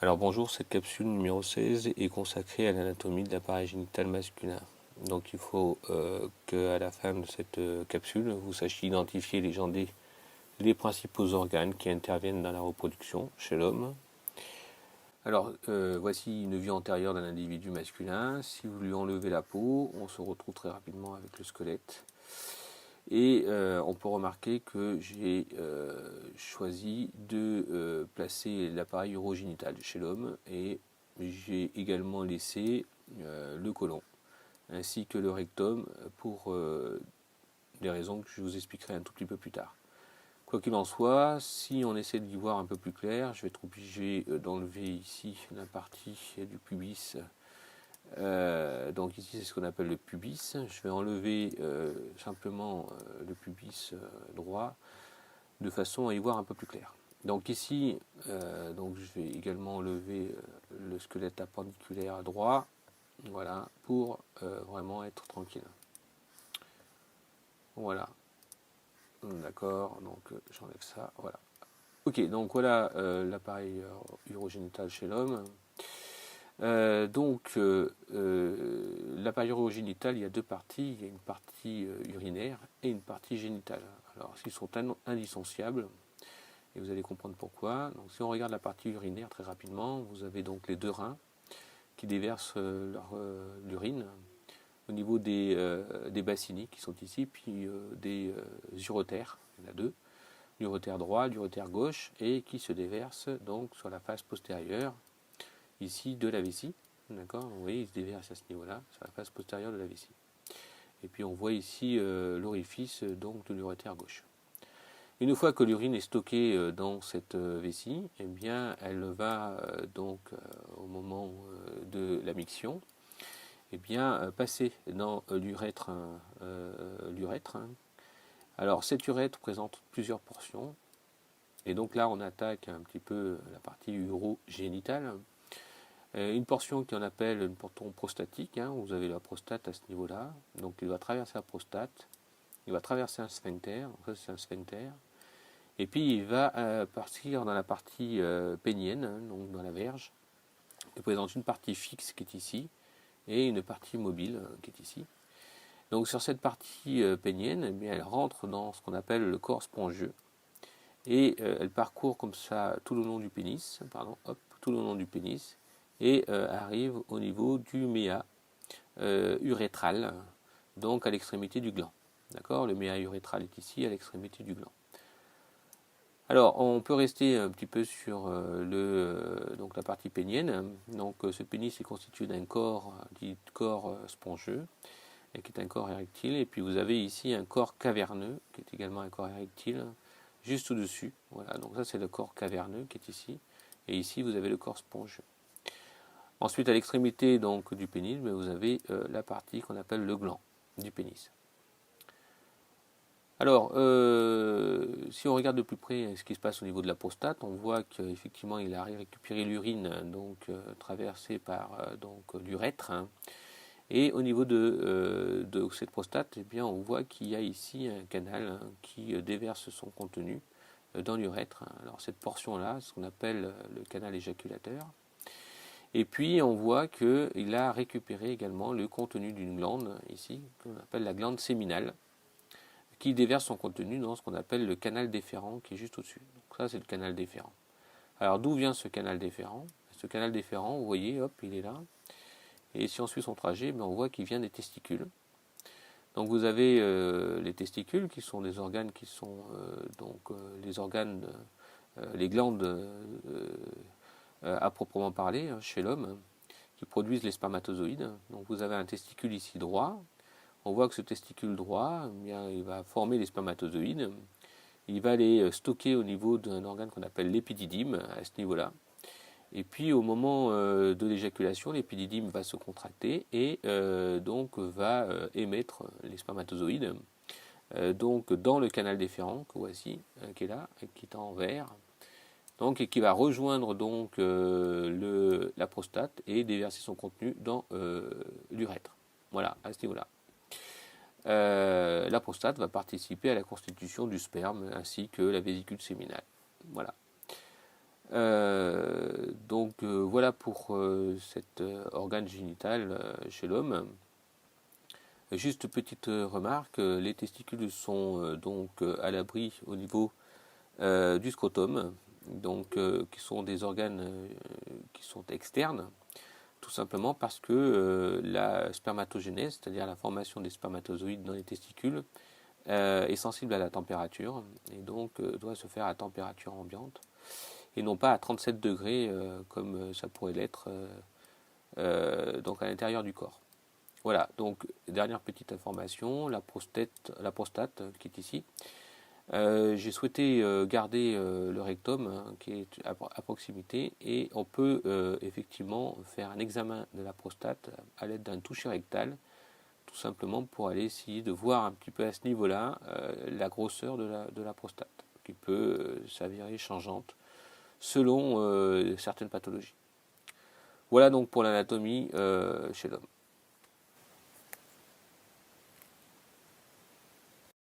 Alors bonjour, cette capsule numéro 16 est consacrée à l'anatomie de l'appareil génital masculin. Donc il faut qu'à la fin de cette capsule, vous sachiez identifier les principaux organes qui interviennent dans la reproduction chez l'homme. Alors voici une vue antérieure d'un individu masculin. Si vous lui enlevez la peau, on se retrouve très rapidement avec le squelette. Et on peut remarquer que j'ai choisi de placer l'appareil urogénital chez l'homme et j'ai également laissé le côlon ainsi que le rectum pour des raisons que je vous expliquerai un tout petit peu plus tard. Quoi qu'il en soit, si on essaie d'y voir un peu plus clair, je vais être obligé d'enlever ici la partie du pubis. Donc ici c'est ce qu'on appelle le pubis. Je vais enlever simplement le pubis droit de façon à y voir un peu plus clair. Donc ici, donc je vais également enlever le squelette appendiculaire droit, voilà, pour vraiment être tranquille. Voilà, d'accord, donc j'enlève ça, voilà. Ok, donc voilà l'appareil urogénital chez l'homme. L'appareil urogénital, il y a deux parties. Il y a une partie urinaire et une partie génitale. Alors, ils sont indissociables, et vous allez comprendre pourquoi. Donc, si on regarde la partie urinaire très rapidement, vous avez donc les deux reins qui déversent l'urine au niveau des bassiniques qui sont ici, puis des uretères, il y en a deux, l'uretère droit, l'uretère gauche, et qui se déversent donc sur la face postérieure ici de la vessie, d'accord. Vous voyez, il se déverse à ce niveau-là, sur la face postérieure de la vessie. Et puis on voit ici l'orifice donc de l'urétère gauche. Une fois que l'urine est stockée dans cette vessie, eh bien, elle va donc au moment de la miction, eh bien, passer dans l'urètre. Alors cet urètre présente plusieurs portions, et donc là on attaque un petit peu la partie urogénitale. Une portion qu'on appelle une portion prostatique, hein, vous avez la prostate à ce niveau-là, donc il va traverser la prostate, il va traverser un sphincter, ça c'est un sphincter, et puis il va partir dans la partie pénienne, hein, donc dans la verge. Il présente une partie fixe qui est ici, et une partie mobile qui est ici. Donc sur cette partie pénienne, eh bien, elle rentre dans ce qu'on appelle le corps spongieux, et elle parcourt comme ça tout le long du pénis, tout le long du pénis, et arrive au niveau du méa urétral, donc à l'extrémité du gland. D'accord, le méa urétral est ici à l'extrémité du gland. Alors, on peut rester un petit peu sur donc la partie pénienne. Donc, ce pénis est constitué d'un corps, dit corps spongieux, et qui est un corps érectile. Et puis, vous avez ici un corps caverneux, qui est également un corps érectile, juste au-dessus. Voilà, donc ça, c'est le corps caverneux qui est ici. Et ici, vous avez le corps spongieux. Ensuite, à l'extrémité donc du pénis, vous avez la partie qu'on appelle le gland du pénis. Alors, si on regarde de plus près ce qui se passe au niveau de la prostate, on voit qu'effectivement il a récupéré l'urine donc traversée par donc l'urètre, hein. Et au niveau de cette prostate, eh bien, on voit qu'il y a ici un canal, hein, qui déverse son contenu dans l'urètre. Alors cette portion-là, c'est ce qu'on appelle le canal éjaculateur. Et puis on voit qu'il a récupéré également le contenu d'une glande ici, qu'on appelle la glande séminale, qui déverse son contenu dans ce qu'on appelle le canal déférent qui est juste au-dessus. Donc ça c'est le canal déférent. Alors d'où vient ce canal déférent? Ce canal déférent, vous voyez, hop, il est là. Et si on suit son trajet, on voit qu'il vient des testicules. Donc vous avez les testicules qui sont des organes qui sont les organes, les glandes à proprement parler chez l'homme, qui produisent les spermatozoïdes. Donc vous avez un testicule ici droit. On voit que ce testicule droit, eh bien, il va former les spermatozoïdes. Il va les stocker au niveau d'un organe qu'on appelle l'épididyme, à ce niveau-là. Et puis au moment de l'éjaculation, l'épididyme va se contracter et donc va émettre les spermatozoïdes donc dans le canal déférent que voici, qui est là, qui est en vert. Donc, et qui va rejoindre donc la prostate et déverser son contenu dans l'urètre. Voilà, à ce niveau-là. La prostate va participer à la constitution du sperme ainsi que la vésicule séminale. Voilà. Voilà pour cet organe génital chez l'homme. Juste petite remarque, les testicules sont à l'abri au niveau du scrotum, qui sont des organes qui sont externes, tout simplement parce que la spermatogénèse, c'est-à-dire la formation des spermatozoïdes dans les testicules, est sensible à la température et donc doit se faire à température ambiante et non pas à 37 degrés comme ça pourrait l'être à l'intérieur du corps. Voilà, donc dernière petite information, la prostate qui est ici. J'ai souhaité garder le rectum qui est à proximité et on peut effectivement faire un examen de la prostate à l'aide d'un toucher rectal, tout simplement pour aller essayer de voir un petit peu à ce niveau-là la grosseur de la prostate, qui peut s'avérer changeante selon certaines pathologies. Voilà donc pour l'anatomie chez l'homme.